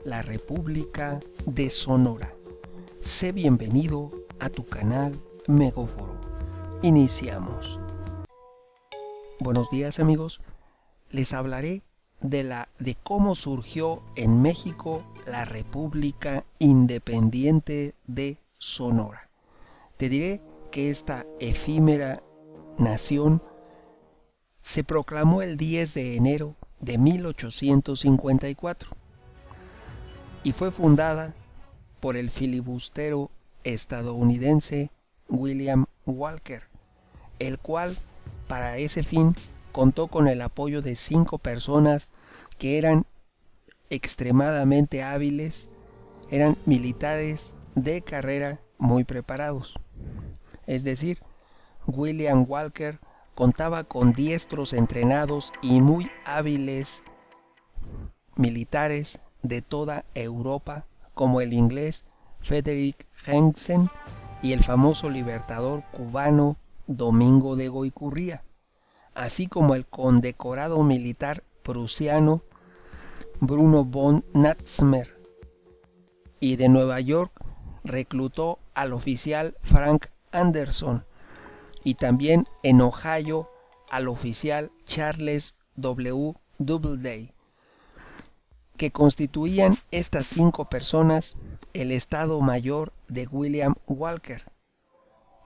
la República de Sonora. Sé bienvenido a tu canal Megóforo. Iniciamos. Buenos días, amigos. Les hablaré de cómo surgió en México la República Independiente de Sonora. Te diré que esta efímera nación se proclamó el 10 de enero de 1854 y fue fundada por el filibustero estadounidense William Walker, el cual para ese fin contó con el apoyo de 5 personas que eran extremadamente hábiles, eran militares de carrera muy preparados. Es decir, William Walker contaba con diestros entrenados y muy hábiles militares de toda Europa, como el inglés Frederick Henson y el famoso libertador cubano Domingo de Goycurría, así como el condecorado militar prusiano Bruno von Natzmer, y de Nueva York reclutó al oficial Frank Anderson, y también en Ohio al oficial Charles W. Doubleday, que constituían estas 5 personas el Estado Mayor de William Walker.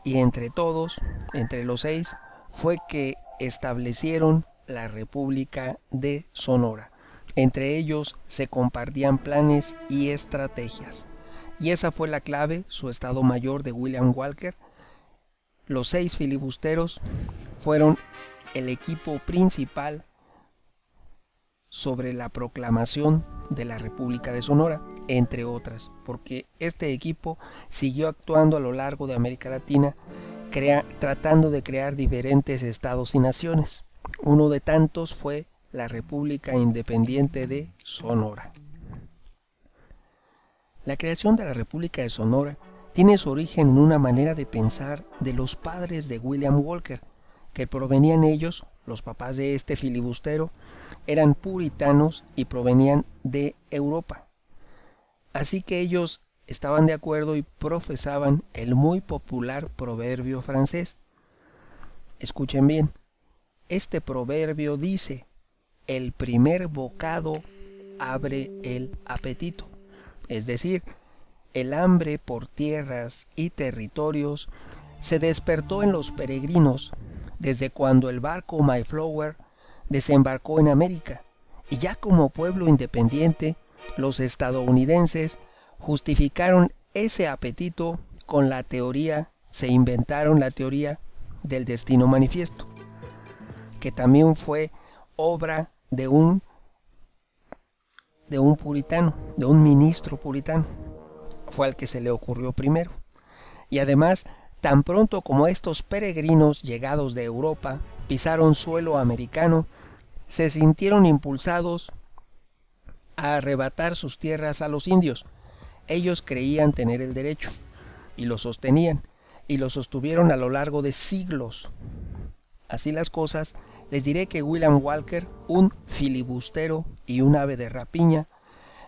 Y entre todos, entre los 6, fue que establecieron la República de Sonora. Entre ellos se compartían planes y estrategias. Y esa fue la clave, su Estado Mayor de William Walker. Los 6 filibusteros fueron el equipo principal sobre la proclamación de la República de Sonora, entre otras, porque este equipo siguió actuando a lo largo de América Latina, tratando de crear diferentes estados y naciones. Uno de tantos fue la República Independiente de Sonora. La creación de la República de Sonora tiene su origen en una manera de pensar de los padres de William Walker, que provenían ellos, los papás de este filibustero, eran puritanos y provenían de Europa. Así que ellos estaban de acuerdo y profesaban el muy popular proverbio francés. Escuchen bien, este proverbio dice: el primer bocado abre el apetito. Es decir, el hambre por tierras y territorios se despertó en los peregrinos desde cuando el barco Mayflower desembarcó en América, y ya como pueblo independiente, los estadounidenses justificaron ese apetito con la teoría, se inventaron la teoría del destino manifiesto, que también fue obra de un puritano, de un ministro puritano. Fue al que se le ocurrió primero. Y además, tan pronto como estos peregrinos llegados de Europa pisaron suelo americano, se sintieron impulsados a arrebatar sus tierras a los indios. Ellos creían tener el derecho, y lo sostenían, y lo sostuvieron a lo largo de siglos. Así las cosas, les diré que William Walker, un filibustero y un ave de rapiña,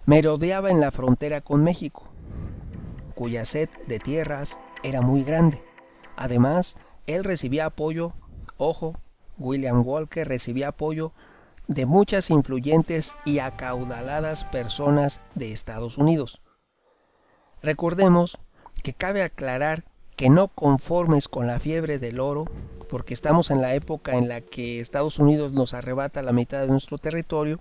merodeaba en la frontera con México, cuya sed de tierras era muy grande. Además, él recibía apoyo, William Walker recibía apoyo de muchas influyentes y acaudaladas personas de Estados Unidos. Recordemos que cabe aclarar que no conformes con la fiebre del oro, porque estamos en la época en la que Estados Unidos nos arrebata la mitad de nuestro territorio,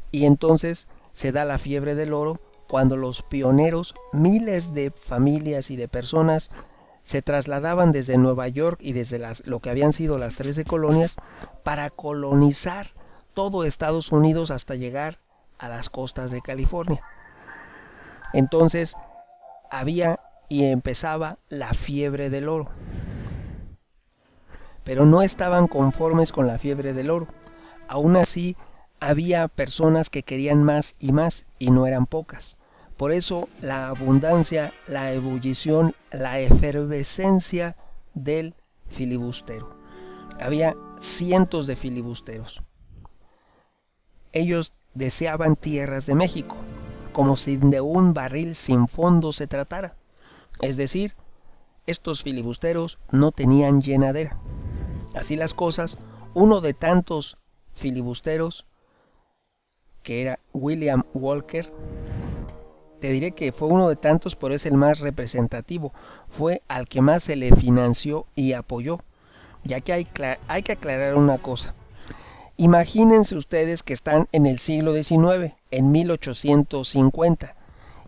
y entonces se da la fiebre del oro cuando los pioneros, miles de familias y de personas, se trasladaban desde Nueva York y desde lo que habían sido las 13 colonias para colonizar todo Estados Unidos hasta llegar a las costas de California. Entonces había y empezaba la fiebre del oro. Pero no estaban conformes con la fiebre del oro. Aún así, había personas que querían más, y no eran pocas. Por eso la abundancia, la ebullición, la efervescencia del filibustero. Había cientos de filibusteros. Ellos deseaban tierras de México, como si de un barril sin fondo se tratara. Es decir, estos filibusteros no tenían llenadera. Así las cosas, uno de tantos filibusteros, que era William Walker, te diré que fue uno de tantos, pero es el más representativo, fue al que más se le financió y apoyó, ya que hay que aclarar una cosa. Imagínense ustedes que están en el siglo XIX, en 1850,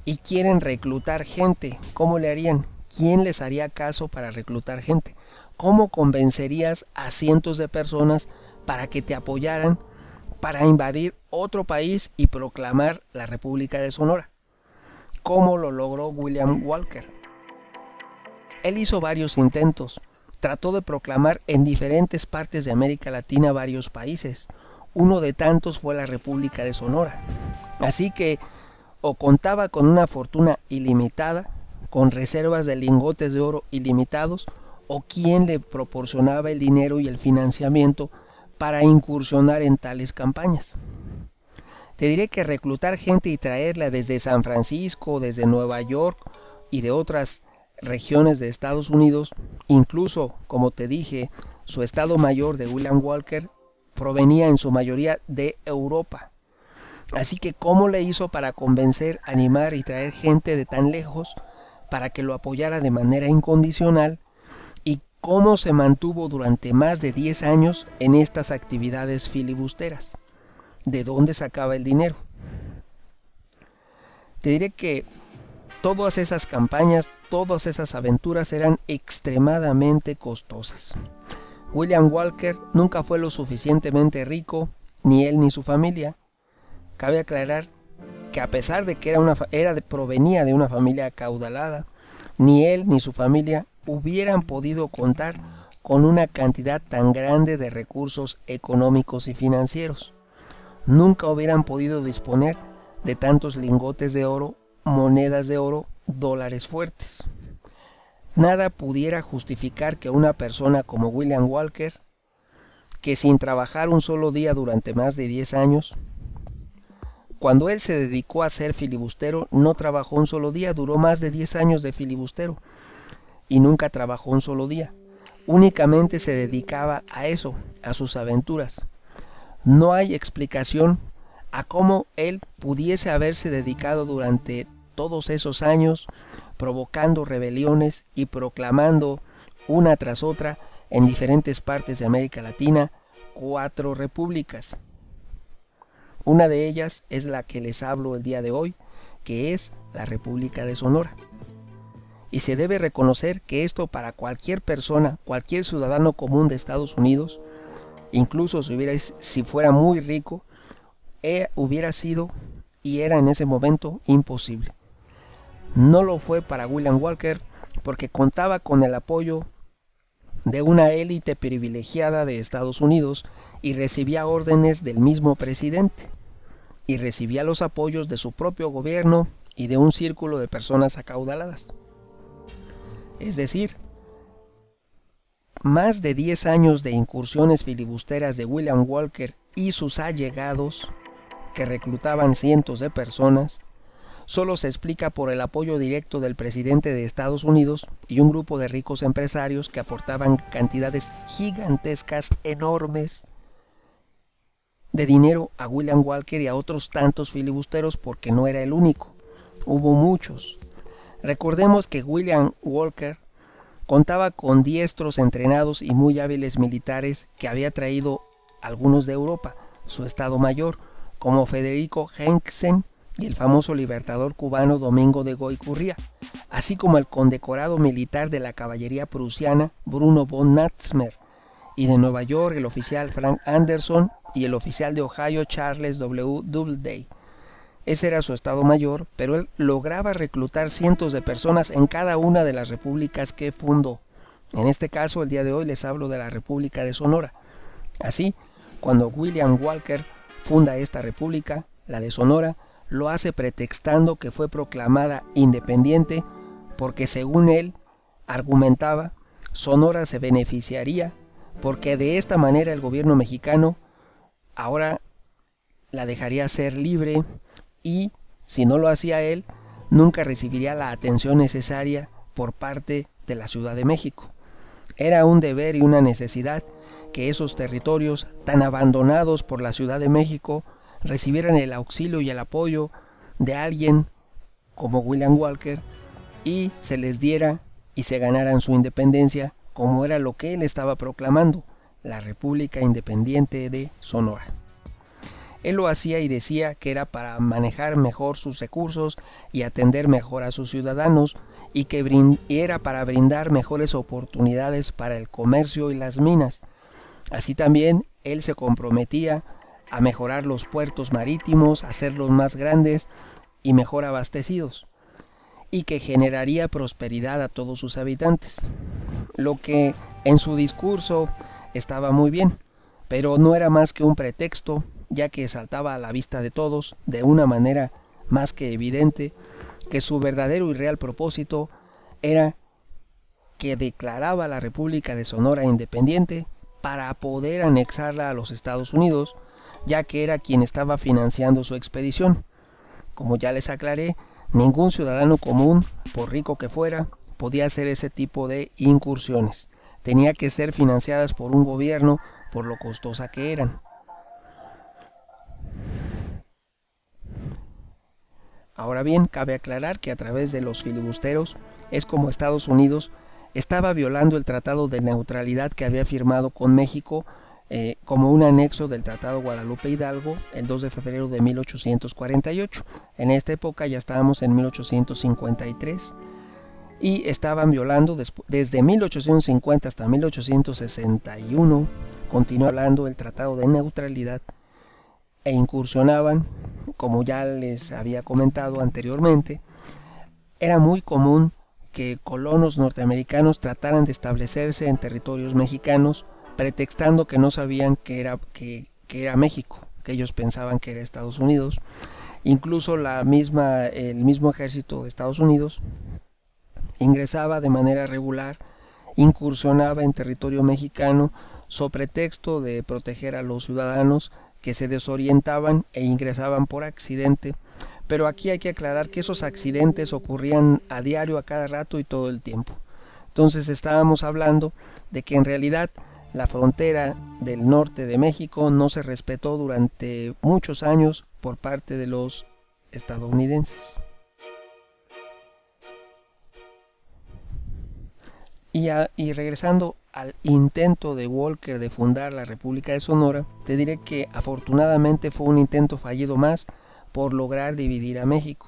y quieren reclutar gente. ¿Cómo le harían? ¿Quién les haría caso para reclutar gente? ¿Cómo convencerías a cientos de personas para que te apoyaran para invadir otro país y proclamar la República de Sonora? ¿Cómo lo logró William Walker? Él hizo varios intentos. Trató de proclamar en diferentes partes de América Latina varios países. Uno de tantos fue la República de Sonora. Así que o contaba con una fortuna ilimitada, con reservas de lingotes de oro ilimitados, o quien le proporcionaba el dinero y el financiamiento para incursionar en tales campañas. Te diré que reclutar gente y traerla desde San Francisco, desde Nueva York y de otras regiones de Estados Unidos, incluso, como te dije, su estado mayor de William Walker provenía en su mayoría de Europa. Así que ¿cómo le hizo para convencer, animar y traer gente de tan lejos para que lo apoyara de manera incondicional? ¿Y cómo se mantuvo durante más de 10 años en estas actividades filibusteras? ¿De dónde sacaba el dinero? Te diré que todas esas campañas, todas esas aventuras eran extremadamente costosas. William Walker nunca fue lo suficientemente rico, ni él ni su familia. Cabe aclarar que a pesar de que provenía de una familia acaudalada, ni él ni su familia hubieran podido contar con una cantidad tan grande de recursos económicos y financieros. Nunca hubieran podido disponer de tantos lingotes de oro, monedas de oro, dólares fuertes. Nada pudiera justificar que una persona como William Walker, que sin trabajar un solo día durante más de 10 años, cuando él se dedicó a ser filibustero, no trabajó un solo día, duró más de 10 años de filibustero y nunca trabajó un solo día. Únicamente se dedicaba a eso, a sus aventuras. No hay explicación a cómo él pudiese haberse dedicado durante todos esos años provocando rebeliones y proclamando una tras otra en diferentes partes de América Latina 4 repúblicas. Una de ellas es la que les hablo el día de hoy, que es la República de Sonora. Y se debe reconocer que esto para cualquier persona, cualquier ciudadano común de Estados Unidos, incluso si fuera muy rico, hubiera sido y era en ese momento imposible. No lo fue para William Walker porque contaba con el apoyo de una élite privilegiada de Estados Unidos y recibía órdenes del mismo presidente y recibía los apoyos de su propio gobierno y de un círculo de personas acaudaladas. Es decir, más de 10 años de incursiones filibusteras de William Walker y sus allegados, que reclutaban cientos de personas, solo se explica por el apoyo directo del presidente de Estados Unidos y un grupo de ricos empresarios que aportaban cantidades gigantescas, enormes, de dinero a William Walker y a otros tantos filibusteros, porque no era el único, hubo muchos. Recordemos que William Walker contaba con diestros, entrenados y muy hábiles militares que había traído algunos de Europa, su estado mayor, como Federico Henxen y el famoso libertador cubano Domingo de Goycurría, así como el condecorado militar de la caballería prusiana Bruno von Natzmer, y de Nueva York el oficial Frank Anderson y el oficial de Ohio Charles W. Doubleday. Ese era su estado mayor, pero él lograba reclutar cientos de personas en cada una de las repúblicas que fundó. En este caso, el día de hoy les hablo de la República de Sonora. Así, cuando William Walker funda esta república, la de Sonora, lo hace pretextando que fue proclamada independiente porque, según él argumentaba, Sonora se beneficiaría porque de esta manera el gobierno mexicano ahora la dejaría ser libre y si no lo hacía él, nunca recibiría la atención necesaria por parte de la Ciudad de México. Era un deber y una necesidad que esos territorios tan abandonados por la Ciudad de México recibieran el auxilio y el apoyo de alguien como William Walker y se les diera y se ganaran su independencia, como era lo que él estaba proclamando, la República Independiente de Sonora. Él lo hacía y decía que era para manejar mejor sus recursos y atender mejor a sus ciudadanos y que era para brindar mejores oportunidades para el comercio y las minas. Así también él se comprometía a mejorar los puertos marítimos, a hacerlos más grandes y mejor abastecidos, y que generaría prosperidad a todos sus habitantes. Lo que en su discurso estaba muy bien, pero no era más que un pretexto, ya que saltaba a la vista de todos de una manera más que evidente que su verdadero y real propósito era que declaraba la República de Sonora independiente para poder anexarla a los Estados Unidos, ya que era quien estaba financiando su expedición. Como ya les aclaré, ningún ciudadano común, por rico que fuera, podía hacer ese tipo de incursiones. Tenía que ser financiadas por un gobierno por lo costosa que eran. Ahora bien, cabe aclarar que a través de los filibusteros es como Estados Unidos estaba violando el Tratado de Neutralidad que había firmado con México como un anexo del Tratado Guadalupe Hidalgo el 2 de febrero de 1848. En esta época ya estábamos en 1853 y estaban violando desde 1850 hasta 1861, continuó hablando el Tratado de Neutralidad e incursionaban, como ya les había comentado anteriormente. Era muy común que colonos norteamericanos trataran de establecerse en territorios mexicanos pretextando que no sabían que era México, que ellos pensaban que era Estados Unidos. Incluso el mismo ejército de Estados Unidos ingresaba de manera regular, incursionaba en territorio mexicano sobre pretexto de proteger a los ciudadanos que se desorientaban e ingresaban por accidente. Pero aquí hay que aclarar que esos accidentes ocurrían a diario, a cada rato y todo el tiempo. Entonces estábamos hablando de que en realidad la frontera del norte de México no se respetó durante muchos años por parte de los estadounidenses. Y regresando al intento de Walker de fundar la República de Sonora, te diré que afortunadamente fue un intento fallido más por lograr dividir a México.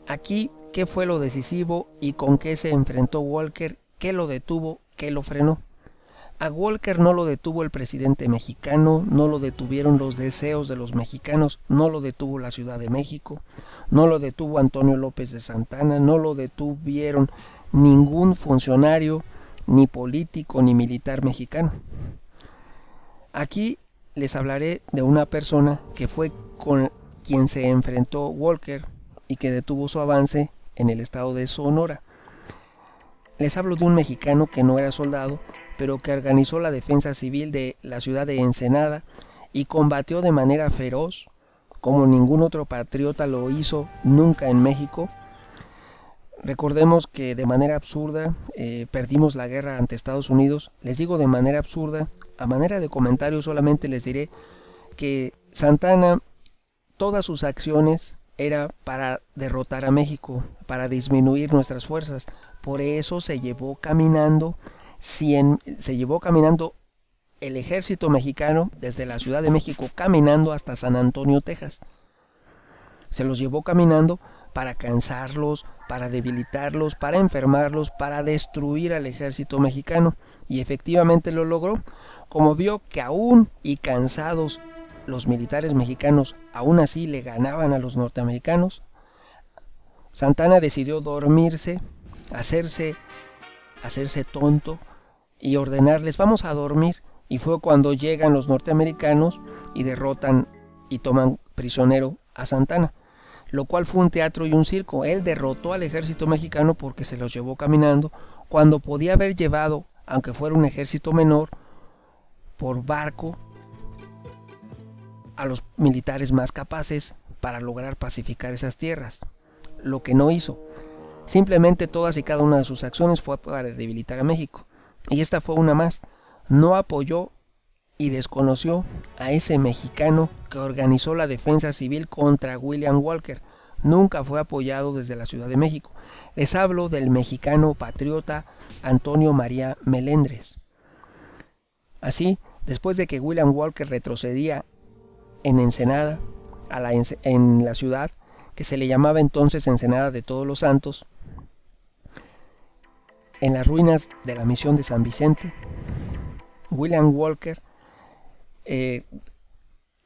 Aquí, ¿qué fue lo decisivo y con qué se enfrentó Walker? ¿Qué lo detuvo? ¿Qué lo frenó? A Walker no lo detuvo el presidente mexicano, no lo detuvieron los deseos de los mexicanos, no lo detuvo la Ciudad de México, no lo detuvo Antonio López de Santana, no lo detuvieron ningún funcionario, ni político, ni militar mexicano. Aquí les hablaré de una persona que fue con quien se enfrentó Walker y que detuvo su avance en el estado de Sonora. Les hablo de un mexicano que no era soldado, pero que organizó la defensa civil de la ciudad de Ensenada y combatió de manera feroz, como ningún otro patriota lo hizo nunca en México. Recordemos que de manera absurda perdimos la guerra ante Estados Unidos. Les digo de manera absurda, a manera de comentario solamente les diré que Santana, todas sus acciones era para derrotar a México, para disminuir nuestras fuerzas. Por eso se llevó caminando el ejército mexicano desde la Ciudad de México caminando hasta San Antonio, Texas. Se los llevó caminando para cansarlos, para debilitarlos, para enfermarlos, para destruir al ejército mexicano. Y efectivamente lo logró. Como vio que aún y cansados los militares mexicanos aún así le ganaban a los norteamericanos, Santana decidió dormirse, hacerse tonto y ordenarles vamos a dormir. Y fue cuando llegan los norteamericanos y derrotan y toman prisionero a Santana, lo cual fue un teatro y un circo. Él derrotó al ejército mexicano porque se los llevó caminando, cuando podía haber llevado, aunque fuera un ejército menor, por barco a los militares más capaces para lograr pacificar esas tierras, lo que no hizo. Simplemente todas y cada una de sus acciones fue para debilitar a México. Y esta fue una más. No apoyó y desconoció a ese mexicano que organizó la defensa civil contra William Walker. Nunca fue apoyado desde la Ciudad de México. Les hablo del mexicano patriota Antonio María Melendres. Así, después de que William Walker retrocedía en Ensenada, en la ciudad, que se le llamaba entonces Ensenada de Todos los Santos, en las ruinas de la misión de San Vicente, William Walker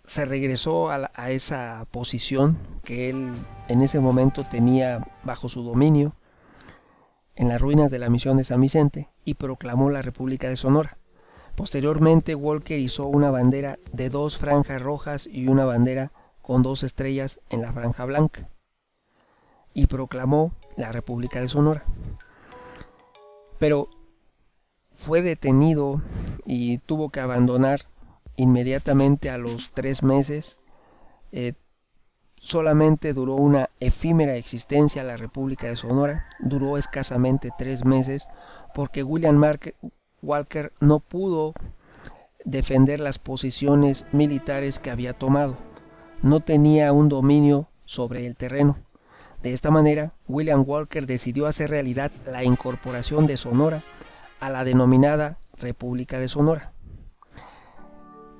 se regresó a esa posición que él en ese momento tenía bajo su dominio en las ruinas de la misión de San Vicente y proclamó la República de Sonora. Posteriormente, Walker hizo una bandera de 2 franjas rojas y una bandera con 2 estrellas en la franja blanca y proclamó la República de Sonora. Pero fue detenido y tuvo que abandonar inmediatamente a los 3 meses. Solamente duró una efímera existencia la República de Sonora, duró escasamente 3 meses porque William Walker no pudo defender las posiciones militares que había tomado, no tenía un dominio sobre el terreno. De esta manera, William Walker decidió hacer realidad la incorporación de Sonora a la denominada República de Sonora.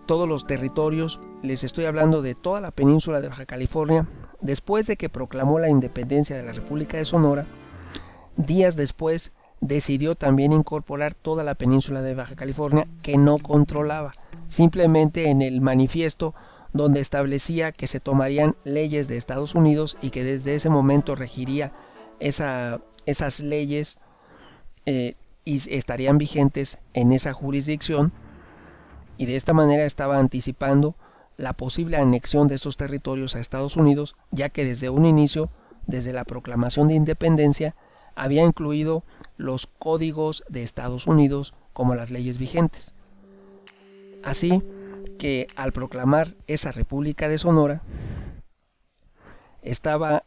Todos los territorios, les estoy hablando de toda la península de Baja California, después de que proclamó la independencia de la República de Sonora, días después decidió también incorporar toda la península de Baja California que no controlaba, simplemente en el manifiesto donde establecía que se tomarían leyes de Estados Unidos y que desde ese momento regiría esas leyes y estarían vigentes en esa jurisdicción, y de esta manera estaba anticipando la posible anexión de estos territorios a Estados Unidos, ya que desde un inicio, desde la proclamación de independencia, había incluido los códigos de Estados Unidos como las leyes vigentes. Así que al proclamar esa República de Sonora, estaba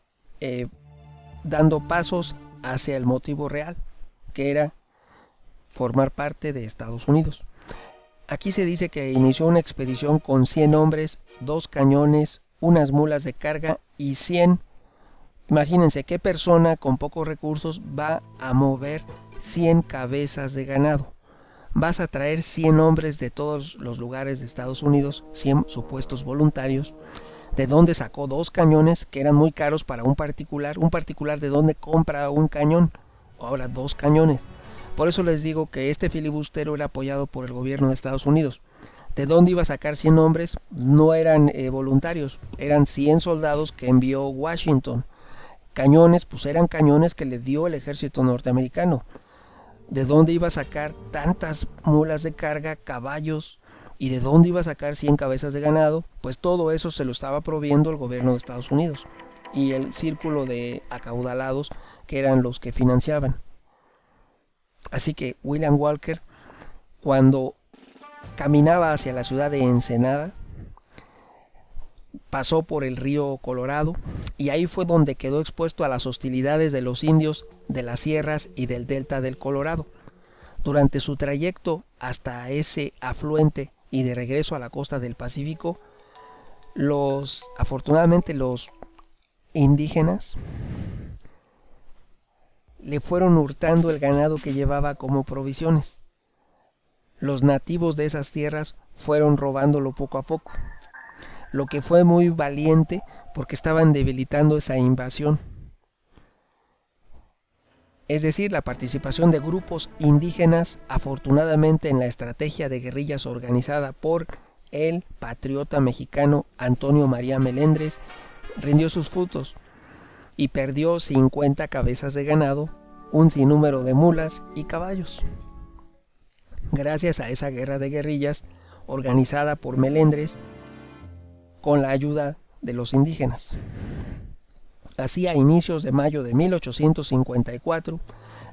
dando pasos hacia el motivo real, que era formar parte de Estados Unidos. Aquí se dice que inició una expedición con 100 hombres, 2 cañones, unas mulas de carga y 100. Imagínense qué persona con pocos recursos va a mover 100 cabezas de ganado. Vas a traer 100 hombres de todos los lugares de Estados Unidos, 100 supuestos voluntarios. ¿De dónde sacó 2 cañones que eran muy caros para un particular? Un particular, ¿de dónde compra un cañón? Ahora 2 cañones. Por eso les digo que este filibustero era apoyado por el gobierno de Estados Unidos. ¿De dónde iba a sacar 100 hombres? No eran voluntarios, eran 100 soldados que envió Washington. Cañones, pues eran cañones que le dio el ejército norteamericano. ¿De dónde iba a sacar tantas mulas de carga, caballos? ¿Y de dónde iba a sacar 100 cabezas de ganado? Pues todo eso se lo estaba proviendo el gobierno de Estados Unidos y el círculo de acaudalados que eran los que financiaban. Así que William Walker, cuando caminaba hacia la ciudad de Ensenada, pasó por el río Colorado y ahí fue donde quedó expuesto a las hostilidades de los indios de las sierras y del delta del Colorado. Durante su trayecto hasta ese afluente y de regreso a la costa del Pacífico, afortunadamente los indígenas le fueron hurtando el ganado que llevaba como provisiones. Los nativos de esas tierras fueron robándolo poco a poco, lo que fue muy valiente porque estaban debilitando esa invasión. Es decir, la participación de grupos indígenas, afortunadamente en la estrategia de guerrillas organizada por el patriota mexicano Antonio María Melendres, rindió sus frutos y perdió 50 cabezas de ganado, un sinnúmero de mulas y caballos. Gracias a esa guerra de guerrillas organizada por Melendres con la ayuda de los indígenas. Así, a inicios de mayo de 1854,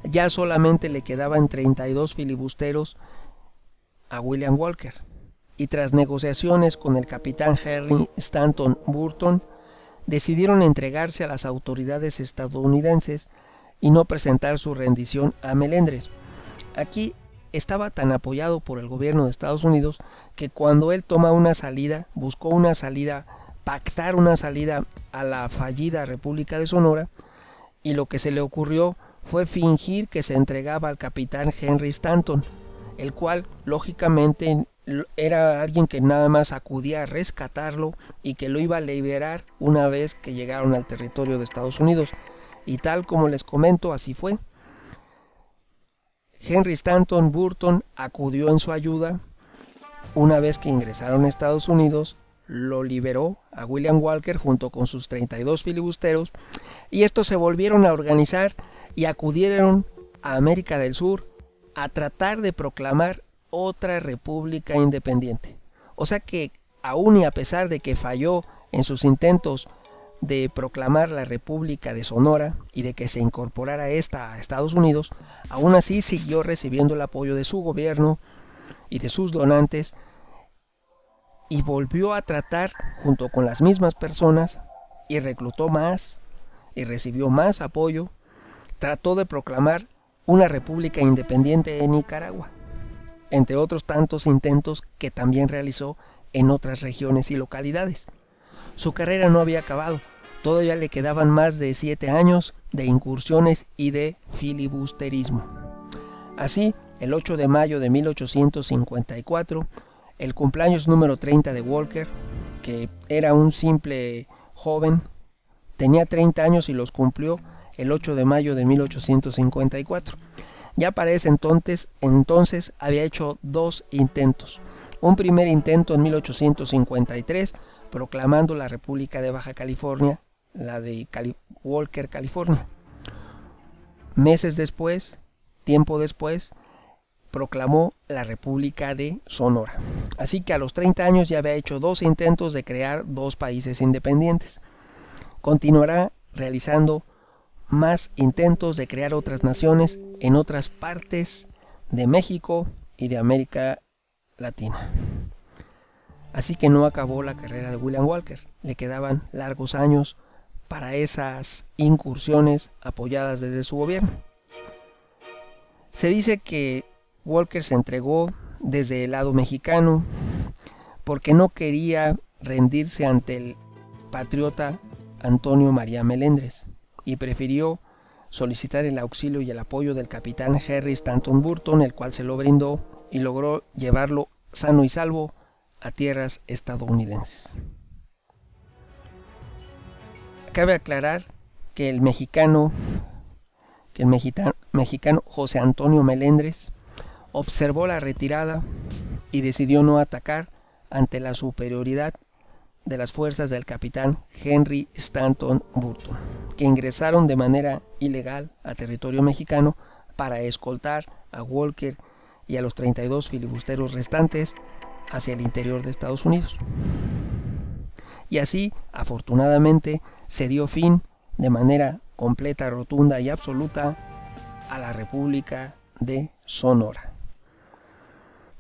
ya solamente le quedaban 32 filibusteros a William Walker, y tras negociaciones con el capitán Henry Stanton Burton, decidieron entregarse a las autoridades estadounidenses y no presentar su rendición a Melendres. Aquí estaba tan apoyado por el gobierno de Estados Unidos que cuando él toma una salida, buscó una salida, pactar una salida a la fallida República de Sonora, y lo que se le ocurrió fue fingir que se entregaba al capitán Henry Stanton, el cual lógicamente era alguien que nada más acudía a rescatarlo y que lo iba a liberar una vez que llegaron al territorio de Estados Unidos. Y tal como les comento, así fue. Henry Stanton Burton acudió en su ayuda. Una vez que ingresaron a Estados Unidos, lo liberó a William Walker junto con sus 32 filibusteros, y estos se volvieron a organizar y acudieron a América del Sur a tratar de proclamar otra república independiente. O sea que aún y a pesar de que falló en sus intentos de proclamar la República de Sonora y de que se incorporara esta a Estados Unidos, aún así siguió recibiendo el apoyo de su gobierno y de sus donantes, y volvió a tratar junto con las mismas personas y reclutó más y recibió más apoyo. Trató de proclamar una república independiente en Nicaragua, entre otros tantos intentos que también realizó en otras regiones y localidades. Su carrera no había acabado, todavía le quedaban más de 7 años de incursiones y de filibusterismo. Así, el 8 de mayo de 1854, el cumpleaños número 30 de Walker, que era un simple joven, tenía 30 años y los cumplió el 8 de mayo de 1854. Ya para ese entonces había hecho 2 intentos. Un primer intento en 1853, proclamando la República de Baja California, la de Walker, California. Meses después, tiempo después, proclamó la República de Sonora. Así que a los 30 años ya había hecho 2 intentos de crear 2 países independientes. Continuará realizando más intentos de crear otras naciones en otras partes de México y de América Latina. Así que no acabó la carrera de William Walker. Le quedaban largos años para esas incursiones apoyadas desde su gobierno. Se dice que Walker se entregó desde el lado mexicano porque no quería rendirse ante el patriota Antonio María Melendres y prefirió solicitar el auxilio y el apoyo del capitán Henry Stanton Burton, el cual se lo brindó y logró llevarlo sano y salvo a tierras estadounidenses. Cabe aclarar que el mexicano José Antonio Melendres observó la retirada y decidió no atacar ante la superioridad de las fuerzas del capitán Henry Stanton Burton, que ingresaron de manera ilegal a territorio mexicano para escoltar a Walker y a los 32 filibusteros restantes hacia el interior de Estados Unidos. Y así, afortunadamente, se dio fin de manera completa, rotunda y absoluta a la República de Sonora.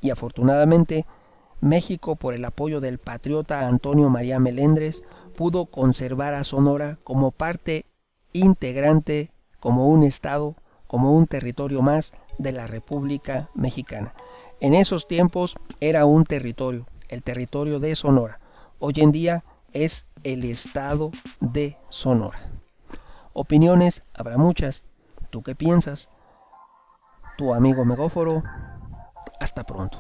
Y afortunadamente, México, por el apoyo del patriota Antonio María Melendres, pudo conservar a Sonora como parte integrante, como un estado, como un territorio más de la República Mexicana. En esos tiempos era un territorio, el territorio de Sonora. Hoy en día es el estado de Sonora. Opiniones habrá muchas. ¿Tú qué piensas? Tu amigo Megóforo. Hasta pronto.